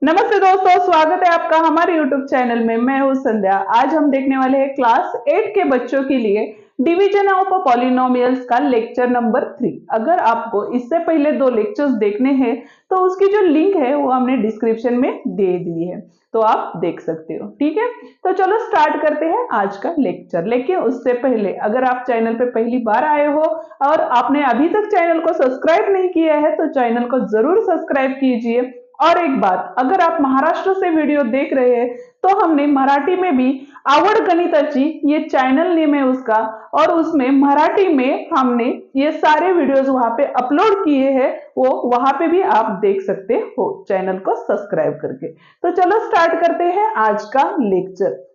नमस्ते दोस्तों, स्वागत है आपका हमारे YouTube चैनल में। मैं हूं संध्या। आज हम देखने वाले हैं क्लास 8 के बच्चों के लिए डिवीजन ऑफ पॉलिनोमियल्स का लेक्चर नंबर 3। अगर आपको इससे पहले 2 लेक्चर्स देखने हैं तो उसकी जो लिंक है वो हमने डिस्क्रिप्शन में दे दी है, तो आप देख सकते हो। ठीक है, तो चलो स्टार्ट करते हैं आज का लेक्चर। लेकिन उससे पहले अगर आप चैनल पे पहली बार आए हो और आपने अभी तक चैनल को सब्सक्राइब नहीं किया है तो चैनल को जरूर सब्सक्राइब कीजिए। और एक बात, अगर आप महाराष्ट्र से वीडियो देख रहे हैं तो हमने मराठी में भी आवड गणिताची ये चैनल नेम है उसका, और उसमें मराठी में हमने ये सारे वीडियोस वहां पे अपलोड किए हैं, वो वहां पे भी आप देख सकते हो चैनल को सब्सक्राइब करके। तो चलो स्टार्ट करते हैं आज का लेक्चर।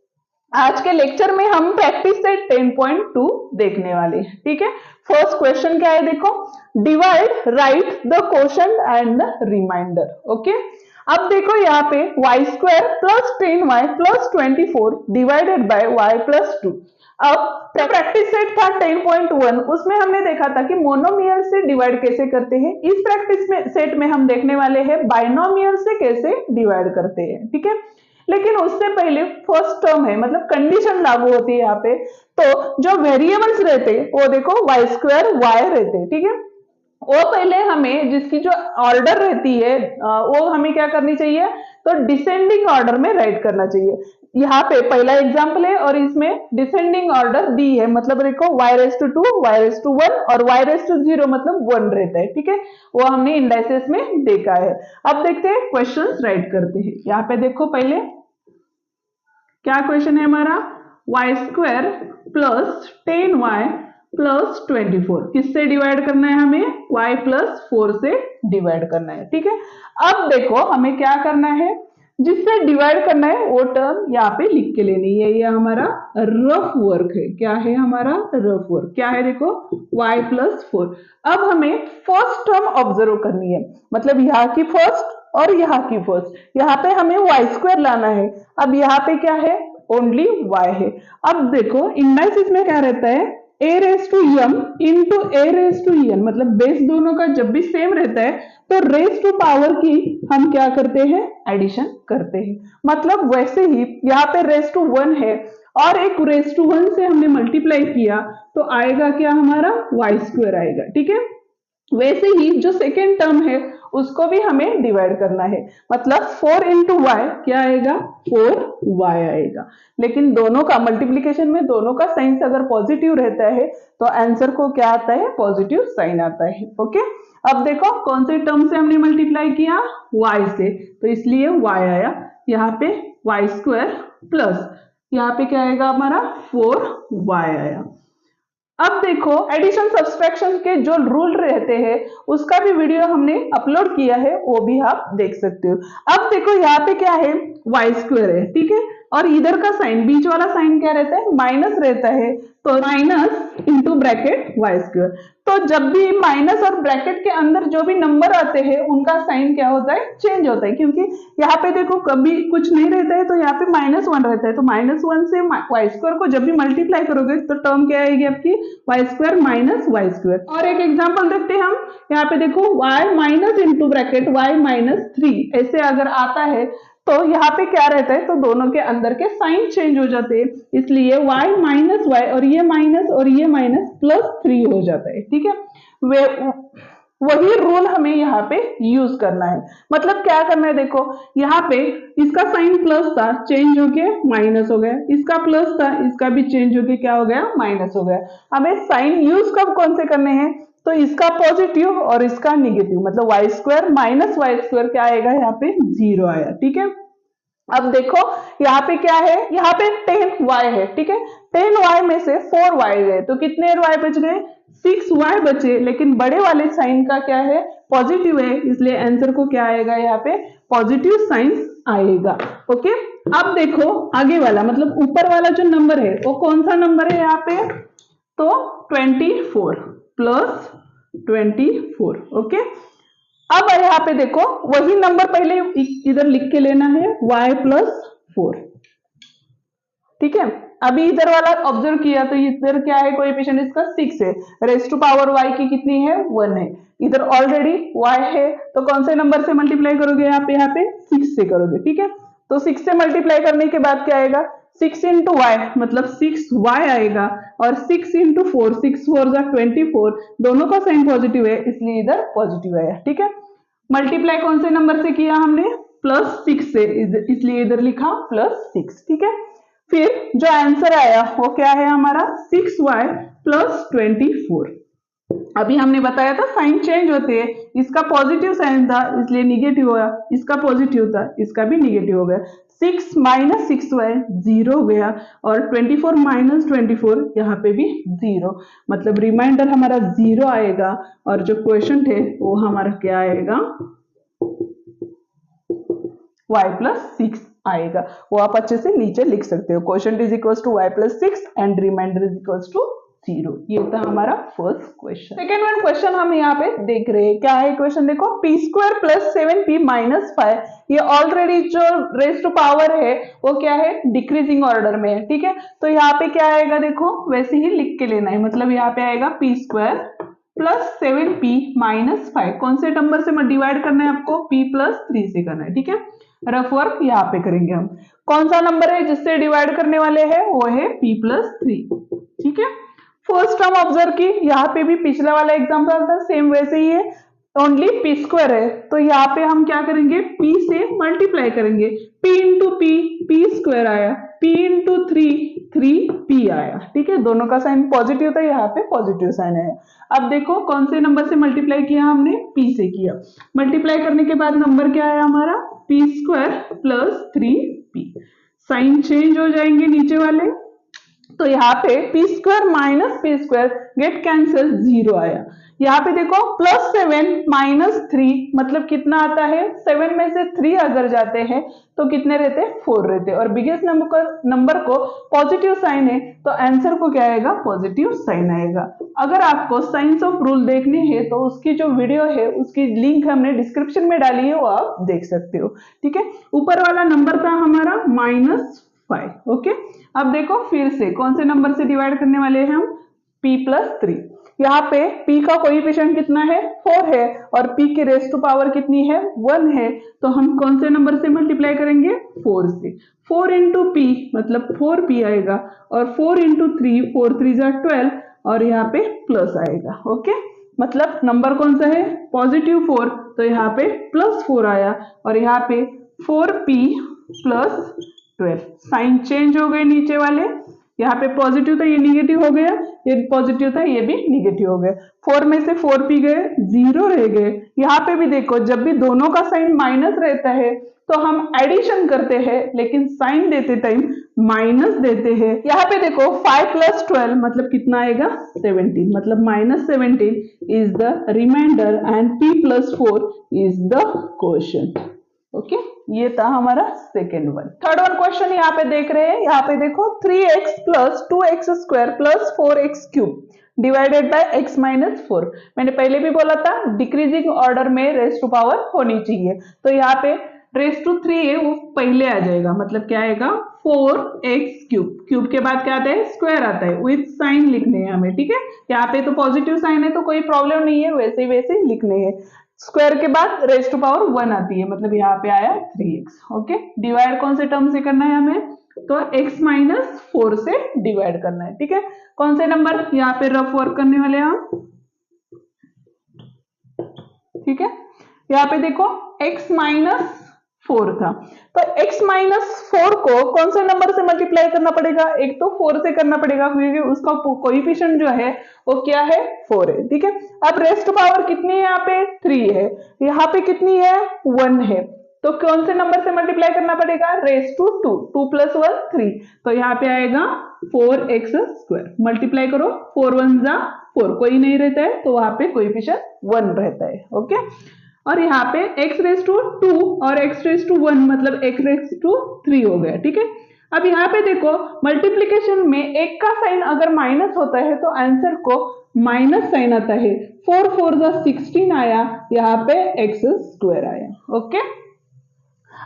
आज के लेक्चर में हम प्रैक्टिस सेट 10.2 देखने वाले हैं। ठीक है, फर्स्ट क्वेश्चन क्या है देखो, divide write the quotient and the remainder. Okay, अब देखो यहाँ पे y square plus 10y plus 24 divided by y plus 2। अब प्रैक्टिस सेट था 10.1, उसमें हमने देखा था कि मोनोमियल से डिवाइड कैसे करते हैं। इस प्रैक्टिस सेट में हम देखने वाले हैं बाइनोमियल से कैसे डिवाइड करते हैं। ठीक है, लेकिन उससे पहले फर्स्ट टर्म है, मतलब कंडीशन लागू होती है यहाँ पे। तो जो वेरिएबल्स रहते हैं वो देखो वाई स्क्वायर वाई रहते हैं। ठीक है, वो पहले हमें जिसकी जो ऑर्डर रहती है वो हमें क्या करनी चाहिए, तो डिसेंडिंग ऑर्डर में राइट करना चाहिए। यहाँ पे पहला एग्जांपल है और इसमें डिसेंडिंग ऑर्डर दी है, मतलब देखो y2 y1 और y0 मतलब 1 रहता है। ठीक है, वो हमने इंडाइसेस में देखा है। अब देखते हैं क्वेश्चंस राइट करते हैं। यहाँ पे देखो पहले क्या क्वेश्चन है हमारा, Y square plus 10y plus 24 किससे डिवाइड करना है, हमें y प्लस 4 से डिवाइड करना है। ठीक है, अब देखो हमें क्या करना है, जिससे डिवाइड करना है वो टर्म यहाँ पे लिख के लेनी है। ये हमारा रफ वर्क है। क्या है हमारा रफ वर्क, क्या है देखो y प्लस 4। अब हमें फर्स्ट टर्म ऑब्जर्व करनी है, मतलब यहाँ की फर्स्ट और यहाँ की फर्स्ट। यहाँ पे हमें वाई स्क्वायर लाना है, अब यहाँ पे क्या है, ओनली y है। अब देखो इंडाइसिस में क्या रहता है, a raise to m into a raise to n, मतलब बेस दोनों का जब भी सेम रहता है तो रेस टू पावर की हम क्या करते हैं, एडिशन करते हैं। मतलब वैसे ही यहाँ पे रेस टू 1 है और एक रेस टू 1 से हमने मल्टीप्लाई किया तो आएगा क्या, हमारा वाई स्क्वायर आएगा। ठीक है, वैसे ही जो सेकेंड टर्म है उसको भी हमें डिवाइड करना है, मतलब 4 इंटू वाई क्या आएगा, 4y आएगा। लेकिन दोनों का मल्टीप्लीकेशन में दोनों का साइन अगर पॉजिटिव रहता है तो आंसर को क्या आता है, पॉजिटिव साइन आता है। ओके, अब देखो कौन से टर्म से हमने मल्टीप्लाई किया, y से, तो इसलिए y आया। यहाँ पे वाई स्क्वायर प्लस यहाँ पे क्या आएगा हमारा 4y आया। अब देखो एडिशन सब्सट्रैक्शन के जो रूल रहते हैं उसका भी वीडियो हमने अपलोड किया है, वो भी आप देख सकते हो। अब देखो यहाँ पे क्या है, वाई स्क्वायर है। ठीक है, और इधर का साइन, बीच वाला साइन क्या रहता है, माइनस रहता है, तो minus into bracket y square. तो जब भी माइनस और ब्रैकेट के अंदर जो भी नंबर आते हैं उनका साइन क्या होता है, चेंज होता है। क्योंकि यहाँ पे देखो कभी कुछ नहीं रहता है तो यहाँ पे -1 रहता है, तो -1 से वाई स्क्वायर को जब भी मल्टीप्लाई करोगे तो टर्म क्या आएगी आपकी, y square minus y square. और एक एग्जांपल देखते हैं हम, यहाँ पे देखो y minus into bracket y minus 3 ऐसे अगर आता है तो यहाँ पे क्या रहता है, तो दोनों के अंदर के साइन चेंज हो जाते हैं, इसलिए y माइनस वाई और ये माइनस प्लस 3 हो जाता है। ठीक है, वही रूल हमें यहाँ पे यूज करना है। मतलब क्या करना है, देखो यहाँ पे इसका साइन प्लस था, चेंज होके माइनस हो गया, इसका प्लस था, इसका भी चेंज होके क्या हो गया, माइनस हो गया। हमें साइन यूज कब कौन से करने हैं, तो इसका पॉजिटिव और इसका निगेटिव, मतलब y square minus y square क्या आएगा, यहाँ पे 0 आया। ठीक है, अब देखो यहाँ पे क्या है, यहाँ पे 10y है। ठीक है, 10y में से 4y गए तो कितने y बच गए, 6y बचे। लेकिन बड़े वाले साइन का क्या है, पॉजिटिव है, इसलिए आंसर को क्या आएगा, यहाँ पे पॉजिटिव साइन आएगा। ओके, अब देखो आगे वाला, मतलब ऊपर वाला जो नंबर है वो कौन सा नंबर है यहाँ पे, तो 24 प्लस 24। ओके, अब यहाँ पे देखो वही नंबर पहले इधर लिख के लेना है, y प्लस 4। ठीक है। अभी इधर वाला ऑब्जर्व किया तो इधर क्या है, कोएफिशिएंट इसका 6 है, रेज टू पावर y की कितनी है, 1 है, इधर ऑलरेडी y है, तो कौन से नंबर से मल्टीप्लाई करोगे, यहाँ पे 6 से करोगे। ठीक है, तो 6 से मल्टीप्लाई करने के बाद क्या आएगा, 6 इंटू वाई मतलब 6y आएगा, और 6 इंटू 4, 6 4 जा 24, दोनों का साइन पॉजिटिव है इसलिए इधर पॉजिटिव आया। ठीक है, मल्टीप्लाई कौन से नंबर से किया हमने, +6 से, इसलिए इधर लिखा +6। ठीक है, फिर जो आंसर आया वो क्या है हमारा, 6y + 24। अभी हमने बताया था साइन चेंज होते हैं, इसका पॉजिटिव साइन था इसलिए निगेटिव हुआ, इसका पॉजिटिव था इसका भी निगेटिव हो गया, 6 - 6y 0 हो गया, और 24 - 24 यहाँ पे भी 0, मतलब रिमाइंडर हमारा 0 आएगा, और जो क्वेश्चन थे वो हमारा क्या आएगा, y + 6 आएगा। वो आप अच्छे से नीचे लिख सकते हो, question is equal to y + 6 and remainder is equal to 0। ये था हमारा first question. Second one question हम यहाँ पे देख रहे हैं, क्या है क्वेश्चन, देखो p² + 7p - 5, ये ऑलरेडी जो रेज टू पावर है वो क्या है, डिक्रीजिंग ऑर्डर में है। ठीक है, तो यहाँ पे क्या आएगा, देखो वैसे ही लिख के लेना है, मतलब यहाँ पे आएगा p² + 7p - 5, कौन से नंबर से डिवाइड करना है आपको, p + 3 से करना है। ठीक है, रफ वर्क यहाँ पे करेंगे हम, कौन सा नंबर है जिससे डिवाइड करने वाले हैं, वो है p + 3। ठीक है, फर्स्ट टर्म ऑब्जर्व की, यहाँ पे भी पिछला वाला एग्जांपल था सेम वैसे ही है, ओनली p² है, तो यहाँ पे हम क्या करेंगे, p से मल्टीप्लाई करेंगे, p इंटू p² आया, p इंटू 3p आया। ठीक है, दोनों का साइन पॉजिटिव था, यहाँ पे पॉजिटिव साइन आया। अब देखो कौन से नंबर से मल्टीप्लाई किया हमने, p से किया, मल्टीप्लाई करने के बाद नंबर क्या आया हमारा, p² + 3p, साइन चेंज हो जाएंगे नीचे वाले, तो यहाँ पे p² - p² गेट कैंसिल, 0 आया। यहाँ पे देखो +7 - 3 मतलब कितना आता है, 7 में से 3 अगर जाते हैं तो कितने रहते, 4 रहते, और बिगेस्ट नंबर को पॉजिटिव साइन है तो आंसर को क्या आएगा, पॉजिटिव साइन आएगा। अगर आपको साइंस ऑफ रूल देखने हैं तो उसकी जो वीडियो है उसकी लिंक हमने डिस्क्रिप्शन में डाली है, वो आप देख सकते हो। ठीक है, ऊपर वाला नंबर था हमारा -5। ओके, अब देखो फिर से कौन से नंबर से डिवाइड करने वाले हैं हम, p + 3, यहाँ पे p का कोएफिशिएंट कितना है, 4 है, और p की रेज टू पावर कितनी है, 1 है, तो हम कौन से नंबर से मल्टीप्लाई करेंगे, 4 से, 4 इंटू p मतलब 4p आएगा, और 4 इंटू 3, 4 3 जा 12, और यहाँ पे प्लस आएगा। ओके, मतलब नंबर कौन सा है, +4, तो यहाँ पे +4 आया, और यहाँ पे 4p + 12, साइन चेंज हो गए नीचे वाले, यहाँ पे पॉजिटिव था ये निगेटिव हो गया, ये पॉजिटिव था ये भी निगेटिव हो गया, 4 में से 4p गए, 0 रह गए। यहाँ पे भी देखो जब भी दोनों का साइन माइनस रहता है तो हम एडिशन करते हैं, लेकिन साइन देते टाइम माइनस देते हैं। यहाँ पे देखो 5 + 12 मतलब कितना आएगा, 17, मतलब -17 is the remainder and p + 4 is the quotient. Okay, ये था हमारा second one. Third one question यहाँ पे देख रहे हैं, यहाँ पे देखो 3x + 2x² + 4x³ divided by x - 4। मैंने पहले भी बोला था डिक्रीजिंग ऑर्डर में रेज टू पावर होनी चाहिए, तो यहाँ पे रेज टू 3 है वो पहले आ जाएगा, मतलब क्या आएगा, 4x³, क्यूब के बाद क्या आता है, स्क्वायर आता है, विथ साइन लिखने हैं हमें। ठीक है, यहाँ पे तो पॉजिटिव साइन है तो कोई प्रॉब्लम नहीं है, वैसे वैसे लिखने हैं, स्क्वायर के बाद रेज टू पावर 1 आती है, मतलब यहाँ पे आया 3x। ओके, डिवाइड कौन से टर्म से करना है हमें, तो x - 4 से डिवाइड करना है। ठीक है, कौन से नंबर, यहाँ पे रफ वर्क करने वाले हैं हम। ठीक है, यहाँ पे देखो x - 4 था, तो x - 4 को कौन से नंबर से मल्टीप्लाई करना पड़ेगा, एक तो 4 से करना पड़ेगा क्योंकि उसका कोएफिशिएंट जो है वो क्या है, 4 है। ठीक है, अब रेज टू पावर कितनी है, यहाँ पे 3 है, यहाँ पे कितनी है, 1 है, तो कौन से नंबर से मल्टीप्लाई करना पड़ेगा, रेज टू 2, 2 + 1 3, तो यहाँ पे आएगा 4x², मल्टीप्लाई करो, 4 1 जा 4, कोई नहीं रहता है तो वहां पे कोएफिशिएंट 1 रहता है। ओके, और यहाँ पे x⁻² और x⁻1 मतलब x⁻3 हो गया। ठीक है, अब यहाँ पे देखो मल्टीप्लिकेशन में एक का साइन अगर माइनस होता है तो आंसर को माइनस साइन आता है, 4 4 जा 16 आया, यहाँ पे x² आया। ओके,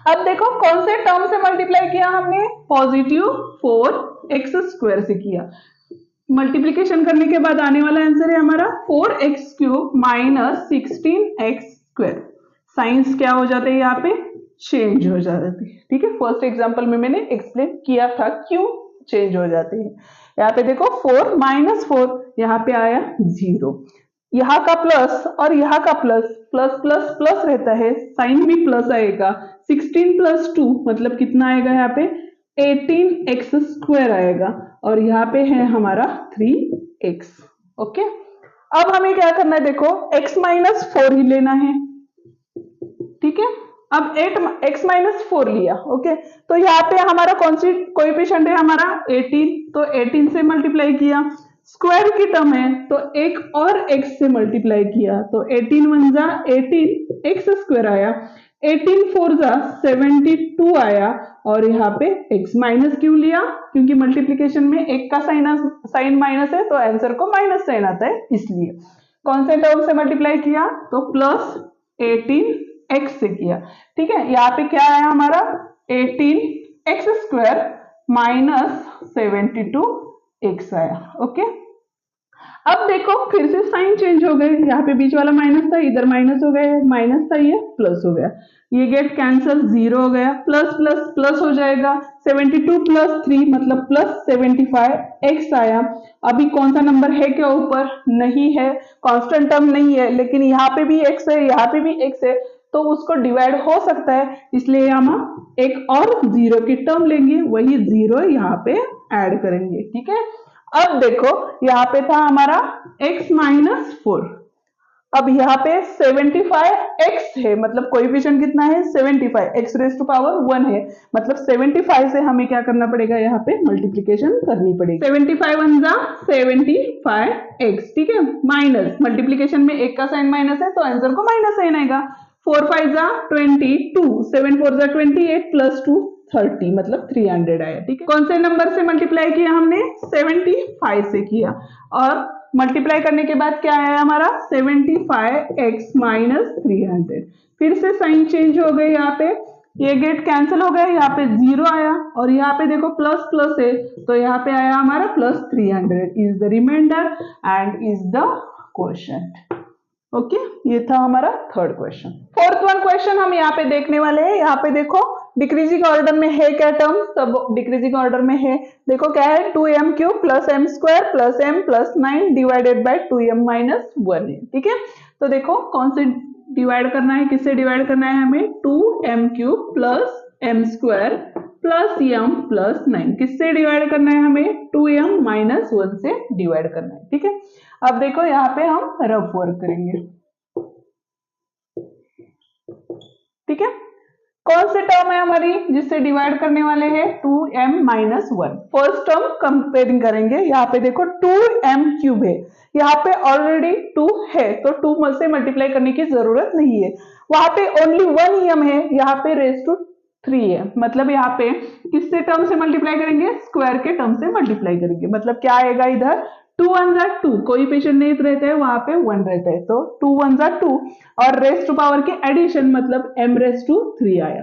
अब देखो कौन से टर्म से मल्टीप्लाई किया हमने, पॉजिटिव 4x² से किया। मल्टीप्लीकेशन करने के बाद आने वाला आंसर है हमारा 4x³ माइनस 16x²। साइंस क्या हो जाते हैं यहाँ पे, चेंज हो जाते हैं। ठीक है, फर्स्ट एग्जांपल में मैंने एक्सप्लेन किया था क्यों चेंज हो जाते हैं। यहाँ पे देखो 4 माइनस 4, यहाँ पे आया 0, यहाँ का प्लस और यहाँ का प्लस, प्लस प्लस प्लस रहता है, साइन भी प्लस आएगा। 16 प्लस 2 मतलब कितना आएगा, यहाँ पे 18x² आएगा, और यहाँ पे है हमारा 3x। ओके, अब हमें क्या करना है, देखो x माइनस 4 ही लेना है। ठीक है, अब 8x माइनस 4 लिया। ओके, तो यहाँ पे हमारा कौन सी कोएफिशिएंट है, हमारा 18, तो 18 से मल्टीप्लाई किया, स्क्वायर की टर्म है तो एक और x से मल्टीप्लाई किया, तो 18 1 जा 18x² आया, 18 4 जा 72 आया, और यहाँ पे x माइनस क्यों लिया, क्योंकि मल्टीप्लीकेशन में एक का साइन माइनस है तो आंसर को माइनस साइन आता है, इसलिए कौन से टर्म से मल्टीप्लाई किया, तो प्लस 18x से किया। ठीक है, यहाँ पे क्या आया हमारा 18x² माइनस 72x आया। ओके, अब देखो फिर से साइन चेंज हो गए, यहाँ पे बीच वाला माइनस था, इधर माइनस हो गया, माइनस था ये प्लस हो गया, ये गेट कैंसल, 0 हो गया, प्लस प्लस प्लस हो जाएगा, 72 प्लस 3 मतलब प्लस 75x आया। अभी कौन सा नंबर है क्या ऊपर, नहीं है, कांस्टेंट टर्म नहीं है, लेकिन यहाँ पे भी x है, यहाँ पे भी x है, तो उसको डिवाइड हो सकता है, इसलिए हम एक और 0 की टर्म लेंगे, वही 0 यहाँ पे ऐड करेंगे। ठीक है, अब देखो यहाँ पे था हमारा x माइनस 4, अब यहाँ पे 75x है, मतलब कोएफिशिएंट कितना है 75, x रेज़ टू पावर 1 है, मतलब 75 से हमें क्या करना पड़ेगा, यहाँ पे मल्टीप्लीकेशन करनी पड़ेगी। 75 1 जा 75x। ठीक है, माइनस मल्टीप्लीकेशन में एक का साइन माइनस है तो आंसर को माइनस साइन आएगा, 4 5 जा 22, 7 4 जा 28 प्लस 2 30 मतलब 300 आया। ठीक है, कौन से नंबर से मल्टीप्लाई किया हमने, 75 से किया, और मल्टीप्लाई करने के बाद क्या आया हमारा 75x माइनस 300। फिर से साइन चेंज हो गए, यहाँ पे ये गेट कैंसिल हो गया, यहाँ पे 0 आया, और यहाँ पे देखो प्लस प्लस है तो यहाँ पे आया हमारा plus 300 is the remainder and is the quotient. Okay, ये था हमारा third question. Fourth one question हम यहाँ पे देखने वाले हैं। यहाँ पे देखो डिक्रीजिंग ऑर्डर में है क्या टर्म, सब डिक्रीजिंग ऑर्डर में है। देखो क्या है, 2m³ plus m² plus m plus 9 divided by 2m minus 1 है। ठीक है, तो देखो कौन से डिवाइड करना है, किससे डिवाइड करना है हमें, 2m³ plus m² plus m plus 9 किससे डिवाइड करना है हमें, 2m माइनस 1 से डिवाइड करना है। ठीक है, अब देखो यहाँ पे हम रफ वर्क करेंगे। ठीक है, कौन से टर्म है हमारी जिससे डिवाइड करने वाले हैं, 2m minus 1। First term comparing करेंगे, यहाँ पे देखो 2m³ है, यहाँ पे ऑलरेडी 2 है तो 2 से मल्टीप्लाई करने की जरूरत नहीं है, वहां पे ओनली 1m है, यहाँ पे रेज़ टू 3 है, मतलब यहाँ पे किससे टर्म से मल्टीप्लाई करेंगे, स्क्वायर के टर्म से मल्टीप्लाई करेंगे। मतलब क्या आएगा, इधर 2 1 जा 2, कोएफिशिएंट नहीं रहता है, वहां पे 1 रहता है, तो 2 1 जा 2, और रेज़ टू पावर के एडिशन मतलब m रेज़ टू 3 आया।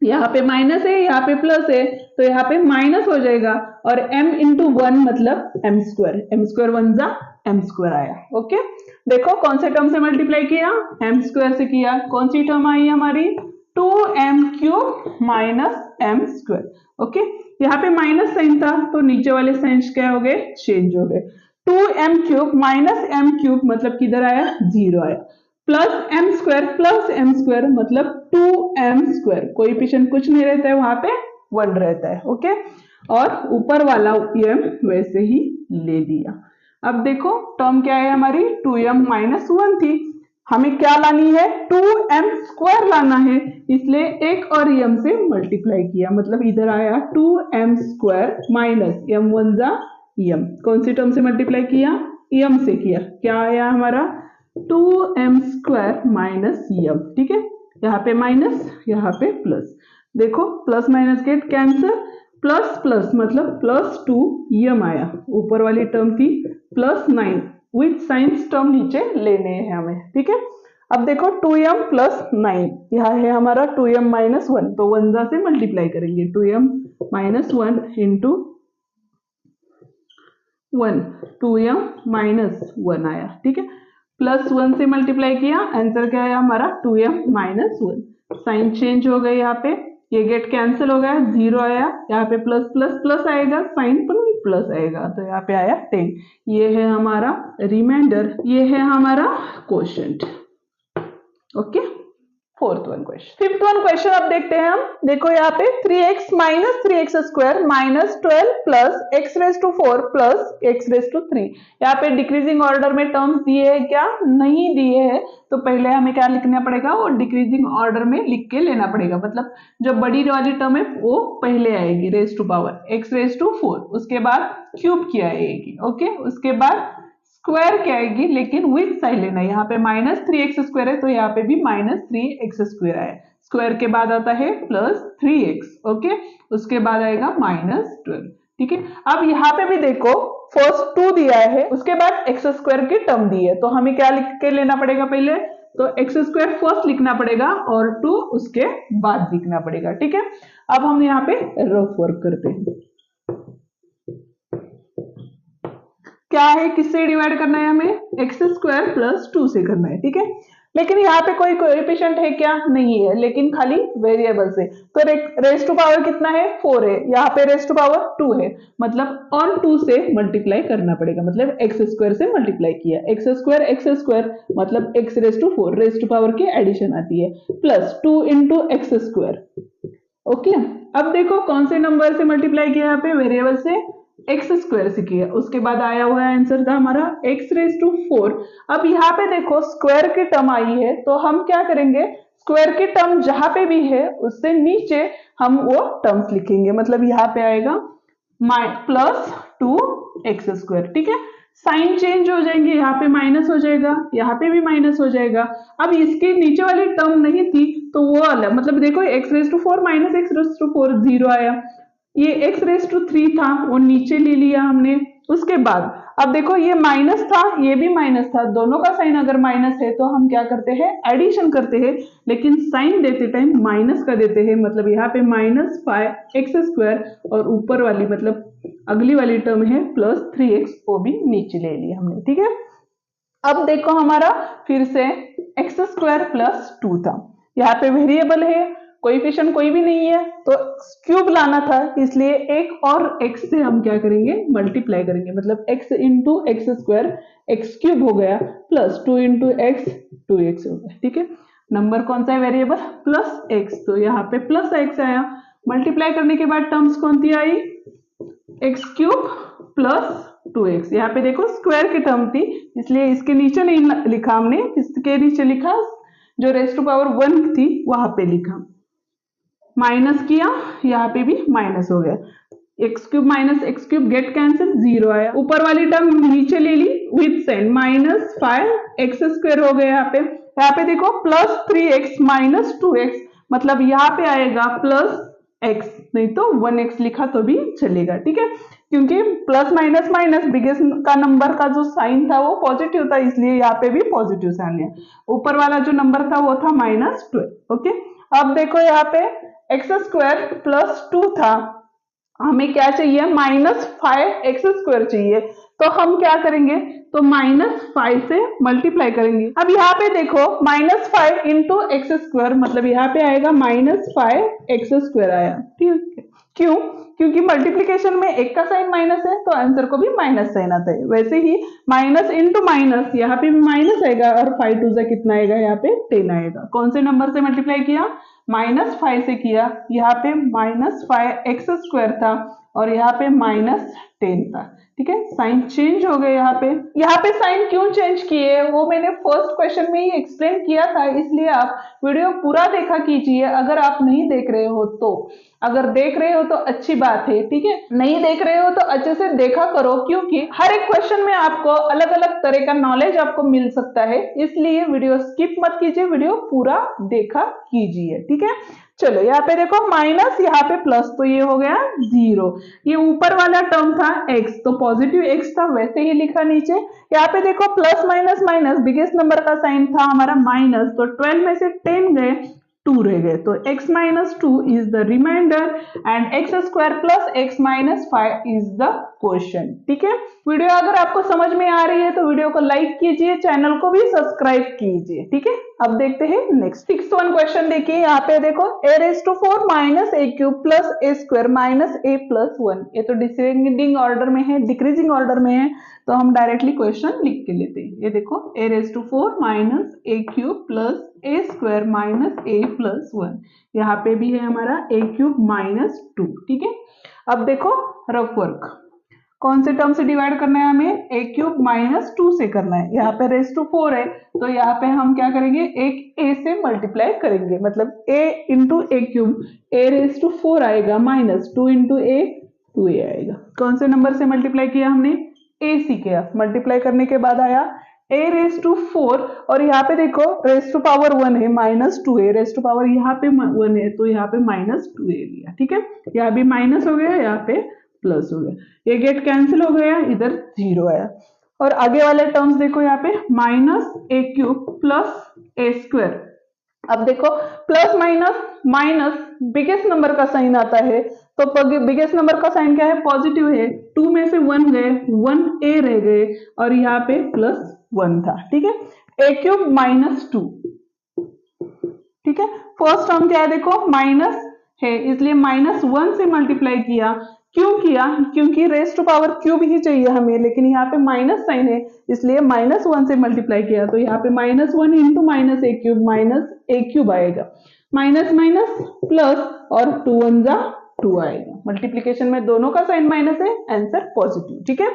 यहाँ पे माइनस है, यहाँ पे प्लस है, तो यहाँ पे माइनस हो जाएगा, और m इंटू 1 मतलब m², 1 जा m² आया। ओके, देखो कौन से टर्म से मल्टीप्लाई किया, m² से किया, कौन सी टर्म आई हमारी, 2m³ माइनस m²। ओके, यहाँ पे माइनस साइन था तो नीचे वाले साइंस क्या हो गए, चेंज हो गए, 2m³ माइनस m³ मतलब किधर आया, 0 आया, प्लस m² मतलब 2m², कोएफिशिएंट कुछ नहीं रहता है, वहां पे 1 रहता है। ओके, और ऊपर वाला m वैसे ही ले लिया। अब देखो टर्म क्या है हमारी, 2m माइनस 1 थी, हमें क्या लानी है, 2m² लाना है, इसलिए एक और m से मल्टीप्लाई किया, मतलब इधर आया 2m² माइनस m1 जा m, कौन सी टर्म से मल्टीप्लाई किया, m से किया, क्या आया हमारा 2m² माइनस m। ठीक है, यहाँ पे माइनस, यहाँ पे प्लस, देखो plus minus get cancel, plus plus मतलब प्लस 2m आया, ऊपर वाली टर्म थी प्लस 9 विथ साइंस टर्म नीचे लेने हैं हमें। ठीक है, अब देखो 2m प्लस 9, यहाँ है हमारा 2m माइनस 1, तो 1 से मल्टीप्लाई करेंगे, 2m minus 1 into 1, 2m minus 1 आया, ठीक है, प्लस 1 से मल्टीप्लाई किया, आंसर क्या आया हमारा 2m माइनस 1। साइन चेंज हो गए, यहाँ पे ये गेट कैंसिल हो गया, 0 आया, यहाँ पे प्लस प्लस प्लस आएगा, साइन पर भी प्लस आएगा, तो यहाँ पे आया 10। ये है हमारा रिमाइंडर, ये है हमारा quotient. Okay, fourth one question. Fifth one question अब देखते हैं हम। देखो यहाँ पे 3x minus 3x square minus 12 plus x raise to 4 plus x raise to 3। यहाँ पे डिक्रीजिंग ऑर्डर में टर्म्स दिए हैं क्या? नहीं दिए हैं, तो पहले हमें क्या लिखना पड़ेगा, वो डिक्रीजिंग ऑर्डर में लिख के लेना पड़ेगा। मतलब जो बड़ी वाली टर्म है वो पहले आएगी, raise to power x raise to 4, उसके बाद क्यूब की आएगी, ओके, उसके बाद स्क्वायर क्या आएगी, लेकिन विथ साइन लेना है। यहाँ पे माइनस 3x स्क्वायर है, तो यहाँ पे भी माइनस 3x स्क्वायर आया, स्क्वायर के बाद आता है प्लस 3x, ओके, उसके बाद आएगा माइनस 12, ठीक है। अब यहाँ पे भी देखो फर्स्ट 2 दिया है, उसके बाद x स्क्वायर की टर्म दी है, तो हमें क्या लिख के लेना पड़ेगा पहले, तो x स्क्वायर फर्स्ट लिखना पड़ेगा और 2 उसके बाद लिखना पड़ेगा, ठीक है। अब हम यहाँ पे रफ वर्क करते हैं। क्या है, किससे डिवाइड करना है हमें, एक्स स्क्वायर प्लस 2 से करना है, ठीक है। लेकिन यहाँ पे कोई कोएफिशिएंट है क्या? नहीं है, लेकिन खाली वेरिएबल से। तो रेज टू पावर कितना है, 4 है, यहाँ पे रेज टू पावर 2 है, मतलब ऑन 2 से मल्टीप्लाई करना पड़ेगा, मतलब एक्स स्क्वायर से मल्टीप्लाई किया, एक्स स्क्वायर मतलब x raise to 4, raise to power की एडिशन आती है, plus 2 into x square, okay. अब देखो कौन से नंबर से मल्टीप्लाई किया, यहाँ पे वेरिएबल से एक्स स्क्वायर से किया, उसके बाद आया हुआ आंसर था हमारा एक्स रेज टू 4। अब यहाँ पे देखो स्क्वायर की टर्म आई है, तो हम क्या करेंगे, स्क्वायर की टर्म जहां पे भी है उससे नीचे हम वो टर्म्स लिखेंगे, मतलब यहाँ पे आएगा प्लस 2x स्क्वायर, ठीक है। साइन चेंज हो जाएंगे, यहाँ पे माइनस हो जाएगा, यहाँ पे भी माइनस हो जाएगा। अब इसके नीचे वाली टर्म नहीं थी तो वो अलग, मतलब देखो x raise to 4 minus x raise to 4 0 आया, ये x रेज टू 3 था वो नीचे ले लिया हमने, उसके बाद अब देखो ये माइनस था, ये भी माइनस था, दोनों का साइन अगर माइनस है तो हम क्या करते हैं, एडिशन करते हैं, लेकिन साइन देते टाइम माइनस का देते हैं, मतलब यहाँ पे माइनस 5x स्क्वायर और ऊपर वाली मतलब अगली वाली टर्म है प्लस 3x, वो भी नीचे ले लिया हमने, ठीक है। अब देखो हमारा फिर से x स्क्वायर प्लस 2 था, यहाँ पे वेरिएबल है, कोएफिशिएंट कोई भी नहीं है, तो क्यूब लाना था, इसलिए एक और x से हम क्या करेंगे, मल्टीप्लाई करेंगे, मतलब x into x square x cube हो गया, प्लस 2 इंटू एक्स 2x हो गया, ठीक है। नंबर कौन सा है, वेरिएबल प्लस x, तो यहाँ पे प्लस x आया, मल्टीप्लाई करने के बाद टर्म्स कौन सी आई, एक्स क्यूब प्लस 2x, यहाँ पे देखो स्क्वायर की टर्म थी इसलिए इसके नीचे नहीं लिखा हमने, इसके नीचे लिखा जो रेज टू पावर 1 थी वहां पे लिखा, माइनस किया, यहाँ पे भी माइनस हो गया, x cube minus x cube get cancel, 0 आया, ऊपर वाली टर्म नीचे ले ली with sign, minus 5x square हो गया, यहाँ पे देखो प्लस 3x माइनस 2x, मतलब यहाँ पे आएगा प्लस x, नहीं तो 1x लिखा तो भी चलेगा, ठीक है, क्योंकि प्लस माइनस माइनस बिगेस्ट का नंबर का जो साइन था वो पॉजिटिव था, इसलिए यहाँ पे भी पॉजिटिव साइन है, ऊपर वाला जो नंबर था वो था -12, ओके। अब देखो यहाँ पे एक्स स्क्वायर प्लस 2 था, हमें क्या चाहिए, -5x स्क्वायर चाहिए, तो हम क्या करेंगे, तो -5 से मल्टीप्लाई करेंगे। अब यहाँ पे देखो -5 इंटू एक्स स्क्वायर, मतलब यहाँ पे आएगा -5x स्क्वायर आया, ठीक है, क्यों, क्योंकि मल्टीप्लीकेशन में एक का साइन माइनस है तो आंसर को भी माइनस साइन आता है, वैसे ही माइनस इंटू माइनस, यहाँ पे भी माइनस आएगा और 5 2 कितना आएगा, यहाँ पे 10 आएगा। कौन से नंबर से मल्टीप्लाई किया, -5 से किया, यहाँ पे -5x स्क्वायर था और यहाँ पे -10 था, ठीक है। साइन चेंज हो गए, यहाँ पे साइन क्यों चेंज किए वो मैंने फर्स्ट क्वेश्चन में ही एक्सप्लेन किया था, इसलिए आप वीडियो पूरा देखा कीजिए अगर आप नहीं देख रहे हो तो, अगर देख रहे हो तो अच्छी बात है, ठीक है, नहीं देख रहे हो तो अच्छे से देखा करो, क्योंकि हर एक क्वेश्चन में आपको अलग अलग तरह का नॉलेज आपको मिल सकता है, इसलिए वीडियो स्किप मत कीजिए, वीडियो पूरा देखा कीजिए, ठीक है। चलो यहाँ पे देखो माइनस, यहाँ पे प्लस, तो ये हो गया 0। ये ऊपर वाला टर्म था x, तो पॉजिटिव x था, वैसे ही लिखा नीचे। यहाँ पे देखो plus minus minus, biggest number का साइन था हमारा माइनस, तो 12 में से 10 गए, 2 रह गए, तो x minus 2 is the remainder and x square plus x minus 5 is the question. ठीक है, वीडियो अगर आपको समझ में आ रही है तो वीडियो को लाइक कीजिए, चैनल को भी सब्सक्राइब कीजिए। ठीक है, अब देखते हैं नेक्स्ट 6th क्वेश्चन। देखिए यहाँ पे देखो a⁴ minus a cube plus a square minus a plus 1, ये तो डिसेंडिंग ऑर्डर में है, डिक्रीजिंग ऑर्डर में है, तो हम डायरेक्टली क्वेश्चन लिख के लेते हैं। ये देखो a⁴ minus a cube plus a square minus a plus 1, यहाँ पे भी है हमारा a क्यूब माइनस 2। ठीक है, अब देखो रफ वर्क, कौन से टर्म से डिवाइड करना है हमें, a क्यूब माइनस 2 से करना है। यहाँ पे ⁴ है, तो यहाँ पे हम क्या करेंगे, एक a से मल्टीप्लाई करेंगे, मतलब a into a cube, a⁴ आएगा माइनस 2 इंटू a 2a आएगा। कौन से नंबर से मल्टीप्लाई किया हमने, a से किया, मल्टीप्लाई करने के बाद आया a⁴, और यहाँ पे देखो रेस्ट टू पावर 1 है minus 2a, rest to power यहाँ पे 1 है, तो यहाँ पे माइनस 2a लिया। ठीक है, यहाँ भी माइनस हो गया, यहाँ पे प्लस हो गया, ये गेट कैंसिल हो गया, इधर 0 आया। और आगे वाले टर्म्स देखो, यहाँ पे minus a cube plus a square. अब देखो plus minus minus, biggest number का साइन आता है, तो बिगेस्ट नंबर का साइन क्या है, पॉजिटिव है, 2 में से 1 गए, 1a रह गए, और यहाँ पे प्लस 1 था। ठीक है, a क्यूब माइनस 2। ठीक है, फर्स्ट टर्म क्या है देखो माइनस है, इसलिए माइनस 1 से मल्टीप्लाई किया। क्यों किया, क्योंकि रेस्ट टू पावर क्यूब ही चाहिए हमें, लेकिन यहाँ पे माइनस साइन है, इसलिए माइनस 1 से मल्टीप्लाई किया, तो यहाँ पे minus 1 into minus a cube minus a cube आएगा, माइनस माइनस प्लस, और 2 1 जा 2 आएगा। मल्टीप्लीकेशन में दोनों का साइन माइनस है, आंसर पॉजिटिव। ठीक है,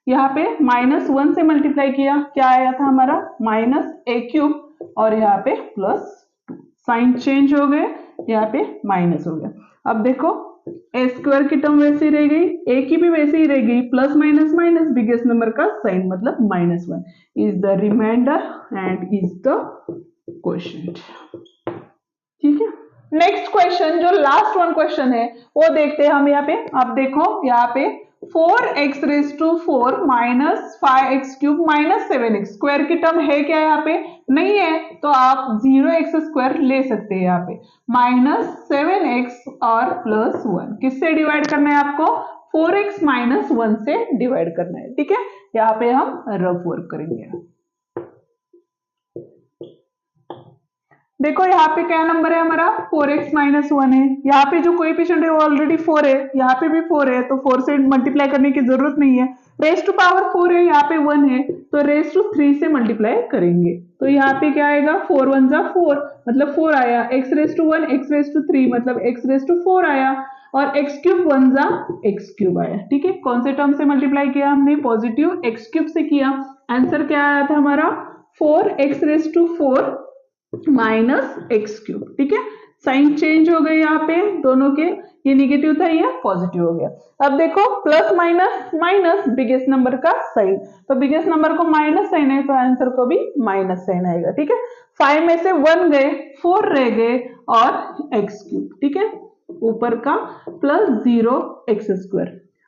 यहाँ पे माइनस 1 से मल्टीप्लाई किया, क्या आया था हमारा माइनस a क्यूब, और यहाँ पे प्लस 2, साइन चेंज हो गए, यहाँ पे माइनस हो गया। अब देखो a स्क्वायर की टर्म वैसी रह गई, a की भी वैसे ही रह गई, plus minus minus, biggest number का साइन मतलब minus 1 is the remainder and is the question. ठीक है, नेक्स्ट क्वेश्चन जो लास्ट क्वेश्चन है वो देखते हैं हम यहाँ पे। अब देखो यहाँ पे 4x⁴ minus 5x³ minus 7x, square की टर्म है क्या यहाँ पे, नहीं है, तो आप 0x² ले सकते हैं। यहाँ पे माइनस 7x और प्लस 1 किससे डिवाइड करना है आपको, 4x माइनस 1 से डिवाइड करना है। ठीक है, यहाँ पे हम रफ वर्क करेंगे। देखो यहाँ पे क्या नंबर है हमारा, 4x माइनस 1 है, यहाँ पे जो कोएफिशिएंट है वो ऑलरेडी 4 है, यहाँ पे भी 4 है, तो 4 से मल्टीप्लाई करने की जरूरत नहीं है। रेस्ट टू पावर 4 है, यहाँ पे 1 है, तो रेस्ट टू 3 से मल्टीप्लाई करेंगे, तो यहाँ पे क्या आएगा, 4 1 जा 4 मतलब 4 आया, x⁴ x⁴ मतलब x⁴ आया, और x³ 1 जा x³ आया। ठीक है, कौन से टर्म से मल्टीप्लाई किया हमने, पॉजिटिव x³ से किया, आंसर क्या आया था हमारा 4x⁴ माइनस x³। ठीक है, साइन चेंज हो गए यहाँ पे दोनों के, ये निगेटिव था, ये पॉजिटिव हो गया। अब देखो plus minus minus, biggest number का साइन, तो बिगेस्ट नंबर को माइनस साइन है, तो आंसर को भी माइनस साइन आएगा। ठीक है, 5 में से 1 गए, 4 रह गए, और x³। ठीक है, ऊपर का प्लस 0x²।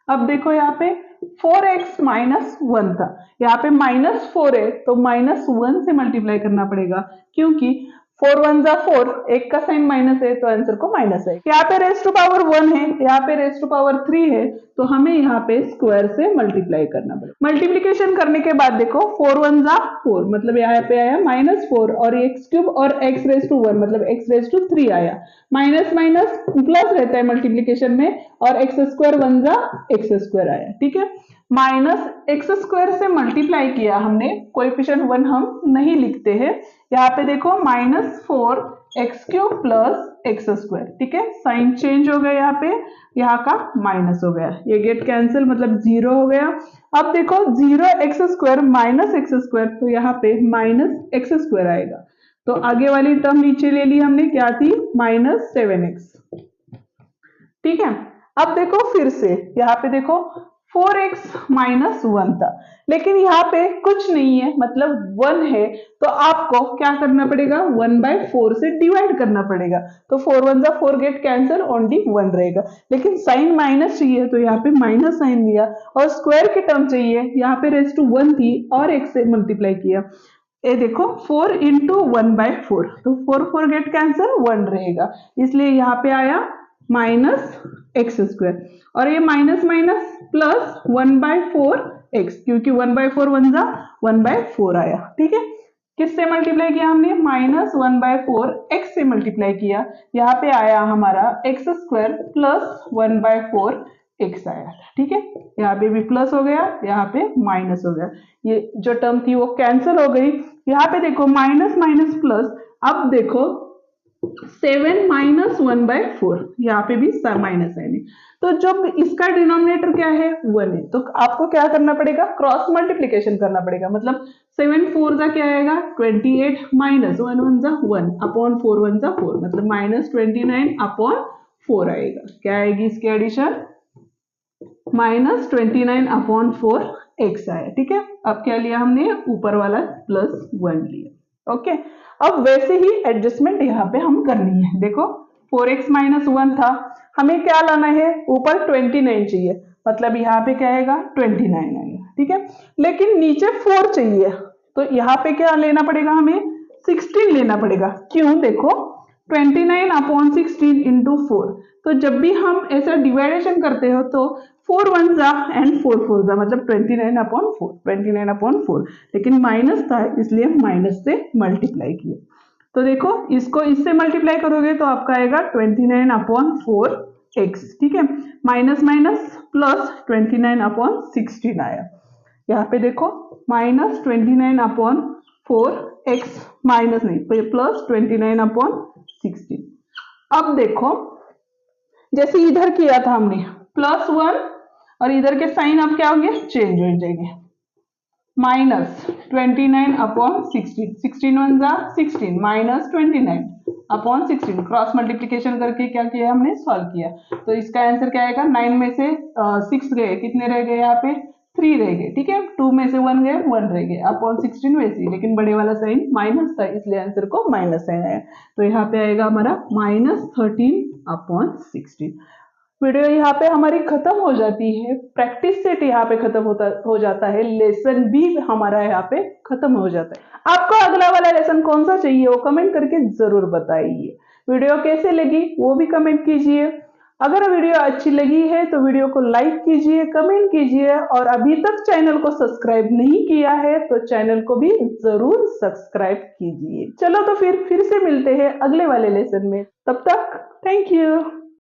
अब देखो यहाँ पे 4x माइनस 1 था, यहाँ पे माइनस 4 है, तो माइनस 1 से मल्टीप्लाई करना पड़ेगा, क्योंकि 4 1 जा 4, एक का साइन माइनस है, तो आंसर को माइनस है। यहाँ पे रेस्ट टू पावर 1 है, यहाँ पे रेस्ट टू पावर 3 है, तो हमें यहाँ पे स्क्वायर से मल्टीप्लाई करना पड़ेगा। मल्टीप्लीकेशन करने के बाद देखो 4 1 जा 4 मतलब यहाँ पे आया -4, और x³ और x⁴ मतलब x⁴ आया, माइनस माइनस प्लस रहता है मल्टीप्लीकेशन में, और x² 1 जा x² आया। ठीक है, माइनस x² से मल्टीप्लाई किया हमने, कोएफिशिएंट 1 हम नहीं लिखते हैं। यहाँ पे देखो -4x³ प्लस x²। ठीक है, साइन चेंज हो गया, यहाँ पे यहाँ का माइनस हो गया, ये गेट कैंसिल मतलब 0 हो गया। अब देखो 0x² माइनस x², तो यहाँ पे -x² आएगा, तो आगे वाली टर्म नीचे ले ली हमने, क्या थी -7x। ठीक है, अब देखो फिर से यहाँ पे देखो 4x माइनस 1 था, लेकिन यहाँ पे कुछ नहीं है मतलब 1 है, तो आपको क्या करना पड़ेगा 1/4 से डिवाइड करना पड़ेगा। तो 4 1 जा 4 गेट कैंसिल, ओनली 1 रहेगा। लेकिन साइन माइनस चाहिए तो यहाँ पे माइनस साइन दिया, और स्क्वायर की टर्म चाहिए, यहाँ पे रेज टू 1 थी और x से मल्टीप्लाई किया। ये देखो 4 इंटू 1/4, तो 4 4 गेट कैंसिल 1 रहेगा, इसलिए यहाँ पे आया माइनस एक्स स्क्वायर, और ये माइनस माइनस प्लस 1/4 एक्स, क्योंकि 1/4 1 जा 1/4 आया। ठीक है, किससे मल्टीप्लाई किया हमने, माइनस 1/4 एक्स से मल्टीप्लाई किया, यहाँ पे आया हमारा एक्स स्क्वायर प्लस 1/4 एक्स आया। ठीक है, यहाँ पे भी प्लस हो गया, यहाँ पे माइनस हो गया, ये जो टर्म थी वो कैंसिल हो गई। यहाँ पे देखो माइनस माइनस प्लस, अब देखो 7 माइनस 1/4, यहाँ पे भी माइनस है नहीं, तो जब इसका डिनोमिनेटर क्या है 1 है, तो आपको क्या करना पड़ेगा, क्रॉस मल्टीप्लीकेशन करना पड़ेगा। मतलब 7 4 जा क्या आएगा 28, माइनस 1 1 जा 1 अपॉन 4 1 जा 4, मतलब माइनस 29 अपॉन 4 आएगा। क्या आएगी इसकी एडिशन, माइनस 29 अपॉन 4 एक्स आया। ठीक है, अब क्या लिया हमने, ऊपर वाला प्लस 1 लिया। ओके, अब वैसे ही एडजस्टमेंट यहाँ पे हम करनी है। देखो 4x माइनस 1 था, हमें क्या लाना है, ऊपर 29 चाहिए, मतलब यहाँ पे क्या आएगा 29 आएगा। ठीक है, लेकिन नीचे 4 चाहिए, तो यहाँ पे क्या लेना पड़ेगा, हमें 16 लेना पड़ेगा। क्यों, देखो 29 अपॉन 16 इंटू 4, तो जब भी हम ऐसा डिवाइडेशन करते हो तो 4 1 जा एंड 4 4 जा, मतलब 29 अपॉन 4, 29 अपॉन 4, लेकिन माइनस था इसलिए माइनस से मल्टीप्लाई किया। तो देखो इसको इससे मल्टीप्लाई करोगे तो आपका आएगा 29 अपॉन 4 एक्स। ठीक है, माइनस माइनस प्लस 29 अपॉन 16 आया। यहाँ पे देखो माइनस 29 अपॉन 4 एक्स, माइनस नहीं प्लस 29 अपॉन 16। अब देखो जैसे इधर किया था हमने प्लस 1, और इधर के साइन अब क्या होंगे, चेंज हो जाएंगे, माइनस 29 अपॉन 16, 16 1 जा 16, माइनस 29 अपॉन 16, क्रॉस मल्टीप्लीकेशन करके क्या किया हमने, सॉल्व किया। तो इसका आंसर क्या आएगा, 9 में से 6 गए, कितने रह गए यहाँ पे 3 रह गए। ठीक है, 2 में से 1 गए 1 रह गए, अपॉन 16 वैसे ही, लेकिन बड़े वाला साइन माइनस था इसलिए आंसर को माइनस साइन आया। तो यहाँ पे आएगा हमारा माइनस 13 अपॉन 16। वीडियो यहाँ पे हमारी खत्म हो जाती है, प्रैक्टिस सेट यहाँ पे खत्म हो जाता है, लेसन भी हमारा यहाँ पे खत्म हो जाता है। आपको अगला वाला लेसन कौन सा चाहिए वो कमेंट करके जरूर बताइए। वीडियो कैसे लगी वो भी कमेंट कीजिए। अगर वीडियो अच्छी लगी है तो वीडियो को लाइक कीजिए, कमेंट कीजिए, और अभी तक चैनल को सब्सक्राइब नहीं किया है तो चैनल को भी जरूर सब्सक्राइब कीजिए। चलो तो फिर से मिलते हैं अगले वाले लेसन में, तब तक थैंक यू।